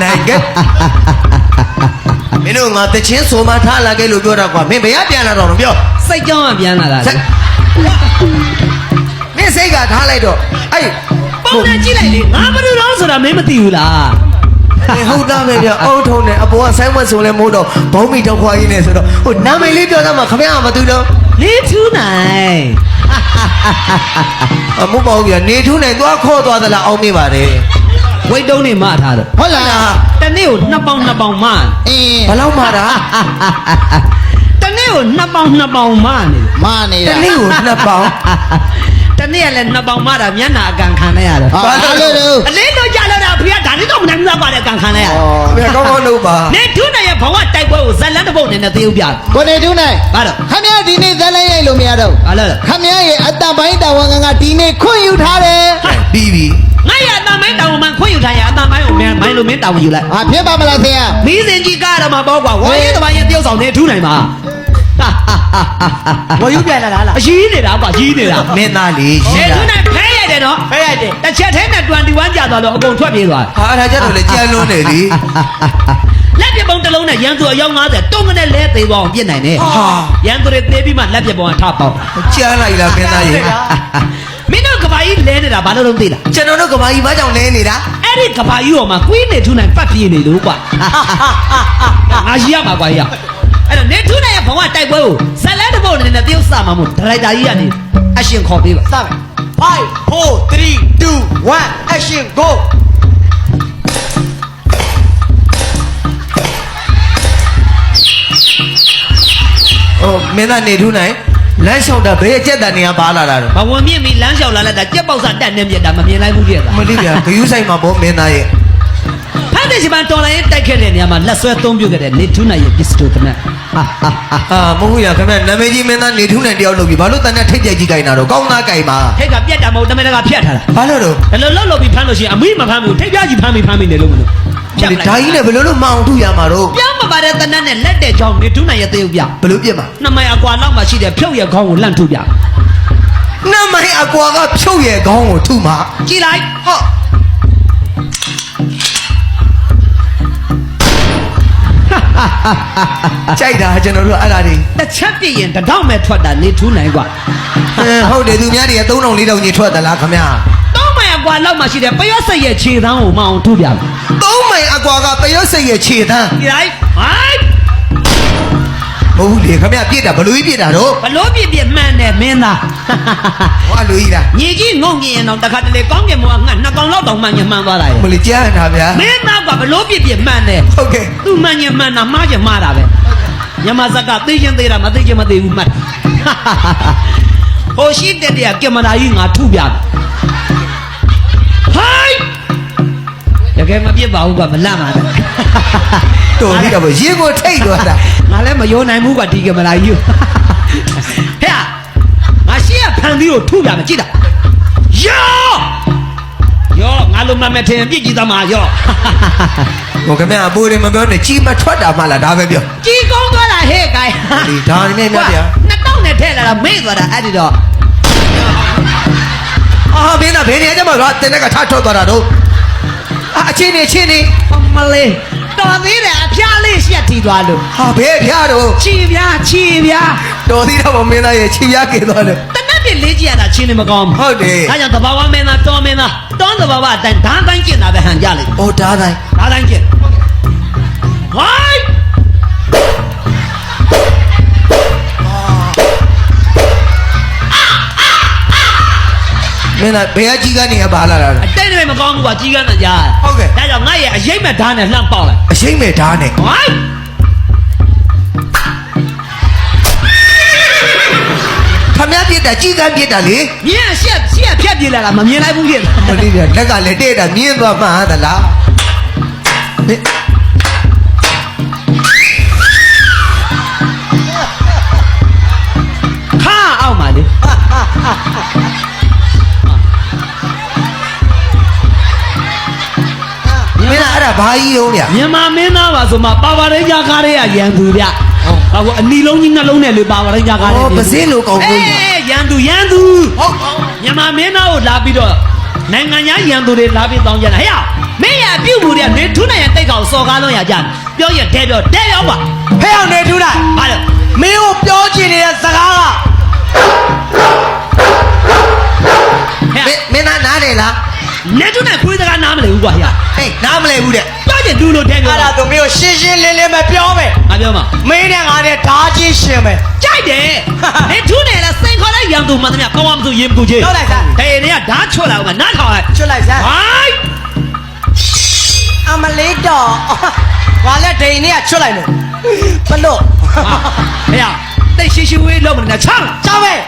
နိုင်ကဲမင်းတို့ငါတချင်းဆိုမှထားလာခဲ့လို့ပြောတော့ကွာမင်းဘယ်ပြန်လာတော့ပြော စိတ်ကြောင်းကပြန်လာတာလေ မင်းစိတ်ကထားလိုက်တော့အဲ့ ပုံနဲ့ကြည့်လိုက်လေငါဘယ်လိုတော့ဆိုတာမင်းမသိဘူးလား ဟုတ်သားပဲဗျအုံထုံနဲ့အပေါ်ကဆိုင်းဝက်ဆိုလဲမိုးတော့ဘုံမီတော့ခွာရင်းနေဆိုတော့ဟိုနာမည်လေးပြောသားမှာခမရမသိတော့ နေထူးနိုင် အမို့ပေါ့ဗျာနေထူးနိုင်သွားခေါ်သွားသလားအောင်းမေးပါတယ် ဝိတ်တုံးနေမှထားတယ် ဟုတ်လား တနေ့ကို2ပေါင်2ပေါင်မှအင်း ဘယ်လောက်မှတာ တနေ့ကို2ပေါင်2ပေါင်မှနေ မနေ တ တာ နေ့ကို2ပေါင် တနေ့ကလည်း2ပေါင်မှတာမျက်နှာအကန်ခံရရတယ် ဘာလို့လဲ အလေးတော့ကြလို့တာဖေကဒါလေးတော့မနိုင်ဘူးလားပါတဲ့ကန်ခံရရ ဗျာကောင်းကောင်းလုပ်ပါ နေထူးနိုင်ရဲ့ဘဝတိုက်ပွဲကိုဇက်လန်းတစ်ပုတ်နဲ့သေုပ်ပြ ကိုနေတူးနိုင် ဘာတော့ ခမရဒီနေ့ဇက်လိုက်ရိုက်လို့မရတော့ ဘာလဲ ခမရရဲ့အတန်ပိုင်းတာဝန်ကဒီနေ့ခွင့်ယူထားတယ် ပြီးပြီ ငါရအတန်မိုင်းတောင်မှခွင့်ယူထားရအတန်မိုင်းကိုမိုင်းလို့မင်းတောင်ယူလိုက် ဟာဖြစ်ပါမလားဆရာ မီးစင်ကြီးကားတော့မှာပေါ့ကွာဝါရဲတပိုင်းရဲ့တယောက်ဆောင်နေထူးနိုင်ပါ ဝယူပြန်လာလား အကြီးနေတာကွာကြီးနေတာ မင်းသားလေးရှိ နေ တာ ထူးနိုင်ဖဲရတယ်နော် ဖဲရတယ် တစ်ချက်ထဲနဲ့21ကြာသွားတော့အကုန်ထွက်ပြေးသွား ဟာအဲ့ဒါကြတော့လေကြမ်းလွန်းနေလေ လက်ပြပုံတစ်လုံးနဲ့ရန်သူအယောက်90တုံးကနေလဲသေးသွားအောင်ပြစ်နိုင်တယ်ရန်သူတွေသေးပြီးမှလက်ပြပုံကထပေါက် ကြမ်းလိုက်လားမင်းသားရေ မင်းတို့ကဘာကြီးလဲနေတာဘာလို့လုံးသိလား ကျွန်တော်တို့ကမာကြီးဘာကြောင့်လဲနေတာ အဲ့ဒီကဘာကြီးပေါ်မှာကွေးနေထူးနိုင်ပတ်ပြေးနေလို့ကွာငါရှိရမှာကွာရအဲ့တော့နေထူးနိုင်ရဲ့ဘဝတိုက်ပွဲကိုဇက်လန်းတစ်ပုတ်နဲ့တရုတ်စမှာမို့ဒရိုက်တာကြီးကနေအရှင်ခေါ်ပေးပါ စမယ်5 4 3 2 1 action go ဟိုမင်းသားနေထူးနိုင်လမ်းလျှောက်တာဘယ်အကျက်တန်နေရပါလာတာတော့ ဘဝင်မြင့်ပြီးလမ်းလျှောက်လာလိုက်တာကြက်ပေါက်စားတက်နေမြက်တာမမြင်လိုက်ဘူးပြည့်တာ မလေးဗျာဂယူးဆိုင်မှာဗောမင်းသားရဲ့ ဖတ်တဲ့ချိန်မှာတော်လိုင်းတိုက်ခဲ့တဲ့နေရာမှာလက်ဆွဲသုံးပြုတ်ခဲ့တဲ့နေထူးနိုင်ရဲ့ပစ္စတိုတနက် အာမဟုတ်ရခင်ဗျနာမည်ကြီးမင်းသားနေထူးနိုင်တယောက်လုပ်ပြီဘာလို့တန်နဲ့ထိတ်ကြိုက်ကြီးကြိုင်တာတော့ကောင်းသားကြိုင်ပါ ထိတ်ကပြက်တာမဟုတ်တမန်တကဖြတ်ထားတာ ဘာလို့တော့ ဒါလိုလှုပ်ပြီးဖမ်းလို့ရှိရင်အမိမဖမ်းဘူးထိတ်ပြကြီးဖမ်းနေလို့မလို့ဖြတ်လိုက် ဒါကြီးနဲ့ဘယ်လိုလုပ်မအောင်ထုရမှာတော့ ပြောင်းမပါတဲ့တနက်နဲ့လက်တဲ့ချောင်းနေထူးနိုင်ရဲ့သေုပ်ပြ ဘယ်လိုပြစ်မှာ နှစ်မိုင်အကွာလောက်မှရှိတဲ့ဖြုတ်ရဲ့ခေါင်းကိုလန့်ထုပြ နမိုင်းအကွာကဖြုတ်ရဲ့ခေါင်းကိုထုမှာ ကြည်လိုက် ဟောကြိုက်တာကျွန်တော်တို့အဲ့ဒါတွေ တစ်ချက်ပြည့်ရင်တထောက်မဲ့ထွက်တာနေထူးနိုင်กว่า ဟုတ်တယ်သူများတွေက3000 4000ကြီးထွက်သလားခင်ဗျာ တောင်းမိုင်အကွာလောက်မှရှိတဲ့ပရွက်စိတ်ရဲ့ခြေသန်းကိုမအောင်ထုပြမယ် 3မိုင်အကွာကတရွတ်စိတ်ရဲ့ခြေသန်း ကြည်လိုက်ဟိုင်း မဟုတ်လေခင်ဗျာပြစ်တာဘလို့ပြစ်တာတော့ ဘလို့ပြည့်မှန်တယ်မင်းသား ဟောလူကြီးလား ညီကြီးငုံကြည့်ရင်တော့တခါတလေကောင်းကင်ဘုံကငှက်2ကောင်လောက်တောင်မှညမှန်သွားတာရဲ့ မလေးကြားတာဗျာ မင်းသားကဘလို့ပြည့်မှန်တယ် ဟုတ်ကဲ့ သူမှန်ညမှန်တာမှားချင်မှားတာပဲညမစကသိချင်းသေးတာမသိချင်းမသိဘူးမှတ်ဟိုရှိတဲ့တည်းကင်မရာကြီးငါထုပြတယ်ဟိုင်းတကယ်မပြစ်ပါဘူးကမလန့်ပါနဲ့ တော်ပြီတော့ရေကိုထိတ်သွားတာ ငါလည်းမယုံနိုင်ဘူးကဒီကင်မရာကြီးကိုဟဲ့ငါရှေ့ကဖန်သီးကိုထုပြမယ်ကြည့်တာယောငါလိုမမထင်ပြစ်ကြည့်သမားယော ဟိုခင်ဗျာအပူတွေမပြောနဲ့ကြီးမထွက်တာမှလားဒါပဲပြော ကြီးကုန်းသွားတာဟဲ့ကိုင် ဒီဒါနေနဲ့ဗျာ 2000နဲ့ထည့်လာတာမေ့သွားတာအဲ့ဒီတော့ အာမင်းကဘယ်နေရာကျမှတော့တင်းကထားထွက်သွားတာတော့အချင်းနေချင်းနေ အမလေးတော်သေးတယ်အဖျားလေးရှက်ထီသွားလို့ ဟာဘယ်ဖျားတော့ ခြေပြား တော်သေးတော့မင်းသားရဲ့ချီပြားကေသွားတယ် တနက်ပြလေးကြည့်ရတာချင်းနေမကောင်းဘူး ဟုတ်တယ် ဒါကြောင့်တဘာဝမင်းသားတော်မင်းသားတောင်းတဘာဝအတိုင်းဓာတ်တိုင်းကျင့်တာပဲဟန်ကြလေ ဩဒါတိုင်း ဓာတ်တိုင်းကျင့်ဟိုင်း မင်းသားဘယ်အကြီးကနေပါလာတာ အတိတ်တွေမကောင်းဘူးကွာကြီးကန်းတကြား ဟုတ်ကဲ့ ဒါကြောင့်ငါရဲ့အရေးမဲ့ဓာတ်နဲ့လှမ်းပေါက်လိုက် အရှိမ့်မဲ့ဓာတ်နဲ့ ဟိုင်း ခမည်းပြစ်တာကြီးကန်းပြစ်တာလေ မြင်ရှက်ဖြတ်ပြေးလာတာမမြင်လိုက်ဘူးပြည့် မလေးကလက်ကလည်းတဲ့တာမြင်းသွားမှဟသလား ခါအောက်မှာလေ မင်းကအဲ့ဒါဘာကြီးလုံးဗျ မြန်မာမင်းသားပါဆိုမှပါဝါရိန်းကြားကားတွေကရန်သူဗျဟုတ်ကောအနီလုံးကြီးနှလုံးနဲ့လေပါဝါရိန်းကြားကားတွေ ပစင်းလိုကောင်းဘူး ရန်သူဟုတ်မြန်မာမင်းသားကိုလာပြီးတော့နိုင်ငံသားရန်သူတွေလာပြီးတောင်းကြတာဟဲ့မင်းရ ပြုတ်မှုတွေကနေထူးနိုင်ရတိတ်ကောင်စော်ကားလုံးရကြတယ်ပြောရင်တဲပြောတဲရောပါ ဖဲအောင်နေထူးလိုက် ဘာလို့ မင်းကိုပြောချင်နေတဲ့စကားက ဟဲ့ မင်းသားနားတယ်လား နေထူးနိုင်ခွေးစကားနားမလဲဘူးကွာဟဲ့ ဟေးနားမလဲဘူးတဲ့ ပြောရင်ဒူလို့တဲပြော အဲ့ဒါသူမင်းကိုရှင်းရှင်းလင်းလင်းပဲပြောမယ် ငါပြောမှာ မင်းနဲ့ငါနဲ့ဓာကြီးရှင်မယ် ကြိုက်တယ်နေထူးနိုင်လားစိန်ခေါ်လိုက်ရံသူမှန်သမျှကောင်းအောင်မဆိုရင်မကူချေ ပြောလိုက်စမ်း ဟေးနေကဓာတ်ချွတ်လာအောင်နားထောင်လိုက် ချွတ်လိုက်စမ်း ဟိုင်း အမလေးတော့ငါလက်ဒိန်နဲ့ချွတ်လိုက်မယ်ဘလို့ ဟဲ့တိတ်ရှိရှိဝေးလုံးမနေနဲ့ချောင်း ကြောက်မယ်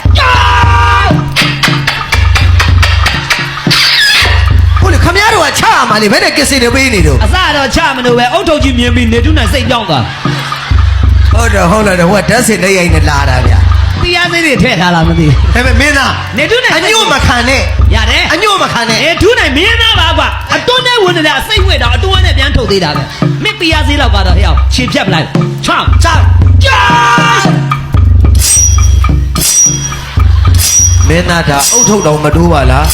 ဟုတ်လေခမရတို့ကချရမှာလေဘယ်နဲ့ကစ်စင်တွေပေးနေတော့ အစတော့ချမလို့ပဲအုတ်ထုတ်ကြီးမြင်ပြီးနေထုနိုင်စိတ်ပြောင်းသွား ဟုတ်တယ်ဟုတ်တယ်ဟိုကဓာတ်စင်လက်ရိုက်နဲ့လာတာဗျာ တရားစိတ်တွေထည့်ထားလားမသိ ဒါပေမဲ့မင်းသား နေထုနိုင် အညို့မခံနဲ့ ရတယ် အညို့မခံနဲ့ နေထုနိုင်မင်းသားပါကွာအတွန်းနဲ့ဝင်နေတာစိတ်ဝဲတော့အတွန်းနဲ့ပြန်ထုတ်သေးတာပဲမင်းတရားစိတ်လောက်ကတော့ဟဲ့အောင်ခြေဖြတ်ပလိုက်ချောင်း ကြောက် မင်းသားဒါအုတ်ထုတ်တော်မတိုးပါလား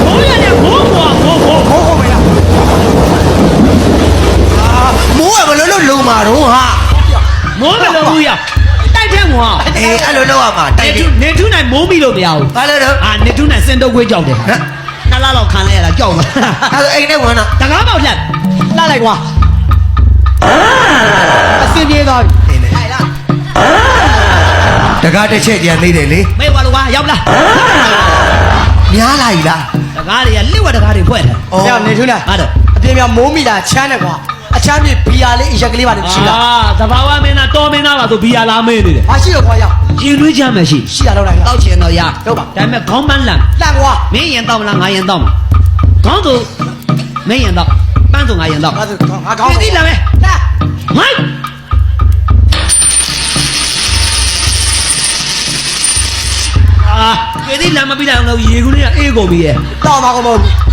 ဘိုးရတဲ့ဘိုးဘွားဘိုး ဟုတ်ဟုတ်မလား မိုးကဘယ်လိုလုပ်လုံမှာတော့ဟာ မိုးမလုံးဘူးရတိုက်တဲ့မွာ အေးအဲ့လိုလုပ်ရမှာတိုက်တယ် နေထုနိုင်မိုးမိလို့မရဘူး ဘာလဲတော့ အာနေထုနိုင်စင်တုပ်ခွေးကြောက်တယ် ဟမ် နှစ်လလောက်ခံလိုက်ရတာကြောက်မှာ အဲ့ဒါအိမ်နဲ့ဝင်တော့ တကားပေါက်လက် လှလိုက်ကွာအစင်းပြေးသွားပြီ အိမ်နဲ့ ဟဲ့လား တကားတစ်ချက်ကြံသေးတယ်လေ မေးပါလို့ကွာရောက်လား များလာ E လား တကားတွေကလစ်ဝက်တကားတွေဖွဲ့တယ် အော် ကြောက်နေထူးလား ဟာတော့ အပြင်မှာမိုးမိတာချမ်းတယ်ကွာအချမ်းပြေဘီယာလေးအရက်ကလေးပါလေရှိတာ သဘာဝမင်းသားတော်မင်းသားပါဆိုဘီယာလာမေးနေတယ် မရှိတော့ခွာရောက် ရင်သွေးချမ်းမယ်ရှိ ရှိတာတော့လိုက် တောက်ချင်တော့ရ ဟုတ်ပါ ဒါပေမဲ့ခေါင်းပန်းလန် လှန်ကွာ မင်းရင်တောက်မလားငါရင်တောက်မလားခေါင်းဆိုမင်းရင်တောက်ပန်းဆိုငါရင်တောက် ငါဆိုငါကောင်း သိလားမဲ လှ ဟိုင်းအာသိလားမပြီးနိုင်အောင်လို့ရေကူးလေးကအေးကုန်ပြီရဲ့ တော့မှာကောမဟုတ်ဘူး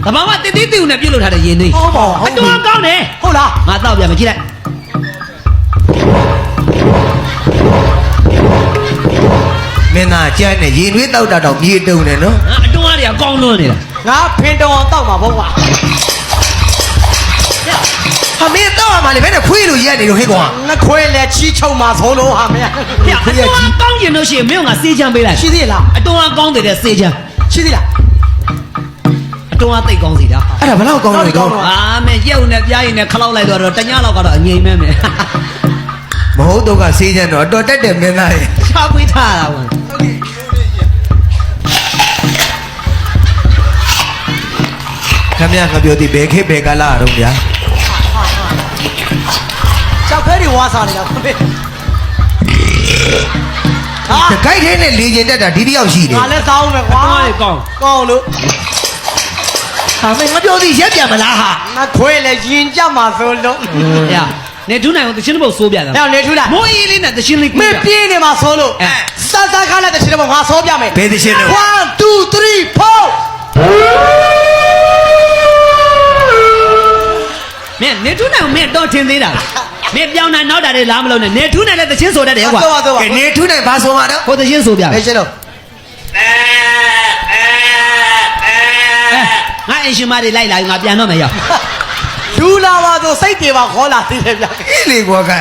သဘာဝတည်တည်တူနဲ့ပြုတ်လို့ထားတဲ့ရင်သွေး ဟုတ်ပါဟုတ် အတော်ကောင်းတယ် ဟုတ်လား ငါတောက်ပြမယ်ကြည့်လိုက် မင်းသားကြမ်းနဲ့ရင်သွေးတောက်တာတော့မြေတုံတယ်နော် အတော်အားတွေကကောင်းလွန်းနေတာ ငါဖင်တောင်အောင်တောက်မှာဘုံကွာ ဟာမင်းတောက်ရမှာလေဘယ်နဲ့ခွေးလို့ရက်နေလို့ဟဲ့ကွာ ငါခွဲလဲချီးချုံမှာဆုံးလို့ဟာမင်း ပြအတော်ကောင်းကျင်လို့ရှိရင်မင်းကစေးချမ်းပေးလိုက် ရှိသေးလား အတော်ကောင်းတဲ့စေးချမ်း ရှိသေးလား အတော်သိကောင်းစီတာ အဲ့ဒါဘယ်လောက်ကောင်းလဲကောင်း အာမင်းရုပ်နဲ့ပြားရင်နဲ့ခလောက်လိုက်တော့တညလောက်ကတော့အငြိမ်မဲမယ် မဟုတ်တော့ကဆေးချမ်းတော့အတော်တက်တယ်မင်းသားရဲ့ ချာကွေးထားတာဝင် ခမရငါပြောသည်ဘယ်ခေတ်ဘယ်ကာလတော့ဗျာ ကြောက်ခဲတွေဝါစားနေတာဖေဟာ တကိုက်ထဲနဲ့လေကျင်တက်တာဒီတယောက်ရှိတယ် ငါလည်းတောင်းမယ်ကွာ အတော်ကောင်း ကောင်းလို့ ဟာမင်းငါပြောသည်ရက်ပြန်မလားဟာ ငါခွဲလဲရင်ကြမှာဆိုလို့ ရနေထူးနိုင်အောင်တချင်းတစ်ပုတ်ဆိုးပြတာ ဟဲ့နေထူးလား မိုးအေးလေးနဲ့တချင်းလေး မင်းပြင်းနေမှာဆိုလို့စစကားလိုက်တဲ့ချိန်မှာငါဆောပြမယ် ဘယ်သရှင်လဲ 1 2 3 4 မင်းနေထူးနိုင်အောင်မင်းတော့ထင်သေးတာမင်းပြောင်းနိုင်နောက်တာတွေလားမလို့နဲ့နေထူးနိုင်တဲ့တချင်းဆိုတတ်တယ်ကွာ တော့တော့ ကဲနေထူးနိုင်ဘာဆိုမှာတော့ ဟိုတချင်းဆိုပြ ဘယ်ရှင်တော့ ငါအင်ရှင်မတွေလိုက်လာငါပြန်တော့မယ်ရောက် လူလာပါဆိုစိတ်တွေပါခေါ်လာသေးတယ်ဗျာ အေးလေကွာက